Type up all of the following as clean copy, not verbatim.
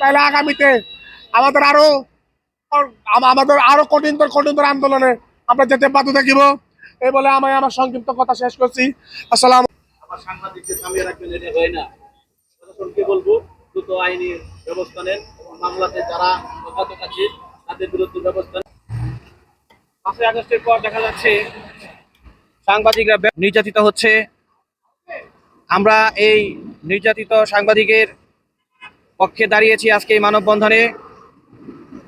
তাহলে আগামীতে আমাদের আরো কঠিনতর আন্দোলনে আমরা যেতে বাধ্য থাকিব। এই বলে আমি আমার সংক্ষিপ্ত কথা শেষ করছি। আসসালাম। আমার সাংবাদিকদের থামিয়ে রাখবেন, এটা হয় না। প্রশাসনকে বলবো দ্রুত আইনি ব্যবস্থা নেন এবং মামলাতে যারা অজ্ঞাত আছে তাদের বিরুদ্ধে ব্যবস্থা নেন। 5ই আগস্টের পর দেখা যাচ্ছে সাংবাদিকরা নির্যাতিত হচ্ছে। আমরা এই নির্যাতিত সাংবাদিকের পক্ষে দাঁড়িয়েছি আজকে এই মানববন্ধনে।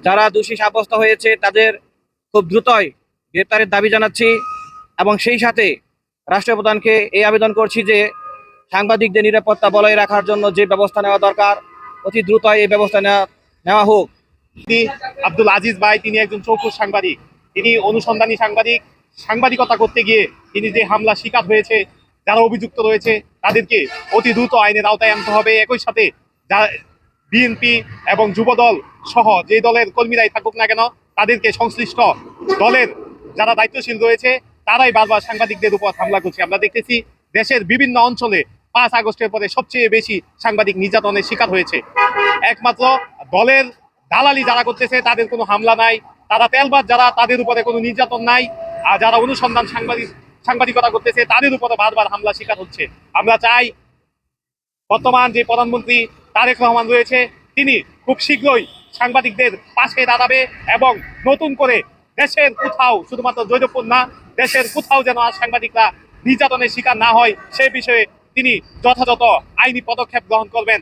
যারা দোষী সাব্যস্ত হয়েছে তাদের খুব দ্রুতই গ্রেপ্তারের দাবি জানাচ্ছি এবং সেই সাথে রাষ্ট্রপ্রধানকে এই আবেদন করছি যে সাংবাদিকদের নিরাপত্তা বজায় রাখার জন্য যে ব্যবস্থা নেওয়া দরকার অতি দ্রুত এই ব্যবস্থা নেওয়া হোক। আব্দুল আজিজ ভাই তিনি একজন চৌকুশ সাংবাদিক, তিনি অনুসন্ধানী সাংবাদিক। সাংবাদিকতা করতে গিয়ে তিনি যে হামলা শিকার হয়েছে, যারা অভিযুক্ত রয়েছে তাদেরকে অতি দ্রুত আইনের আওতায় আনতে হবে। একই সাথে বিএনপি এবং যুবদল সহ যে দলের কর্মীরাই থাকুক না কেন তাদেরকে সংশ্লিষ্ট দলের যারা দায়িত্বশীল রয়েছে তারাই বারবার সাংবাদিকদের উপর হামলা করছে। আমরা দেখতেছি দেশের বিভিন্ন অঞ্চলে 5 আগস্টের পরে সবচেয়ে বেশি সাংবাদিক নির্যাতনের শিকার হয়েছে। একমাত্র দলের দালালি যারা করতেছে তাদের কোনো হামলা নাই, তারা তেলবাজ যারা তাদের উপরে কোনো নির্যাতন নাই, আর যারা অনুসন্ধান সাংবাদিকতা করতেছে তাদের উপরে বারবার হামলা শিকার হচ্ছে। আমরা চাই বর্তমান যে প্রধানমন্ত্রী তারেক রহমান রয়েছে তিনি খুব শীঘ্রই সাংবাদিকদের পাশে দাঁড়াবে এবং নতুন করে দেশের কোথাও, শুধুমাত্র জয়দেবপুর না, দেশের কোথাও যেন আর সাংবাদিকরা নির্যাতনের শিকার না হয় সে বিষয়ে তিনি যথাযথ আইনি পদক্ষেপ গ্রহণ করবেন।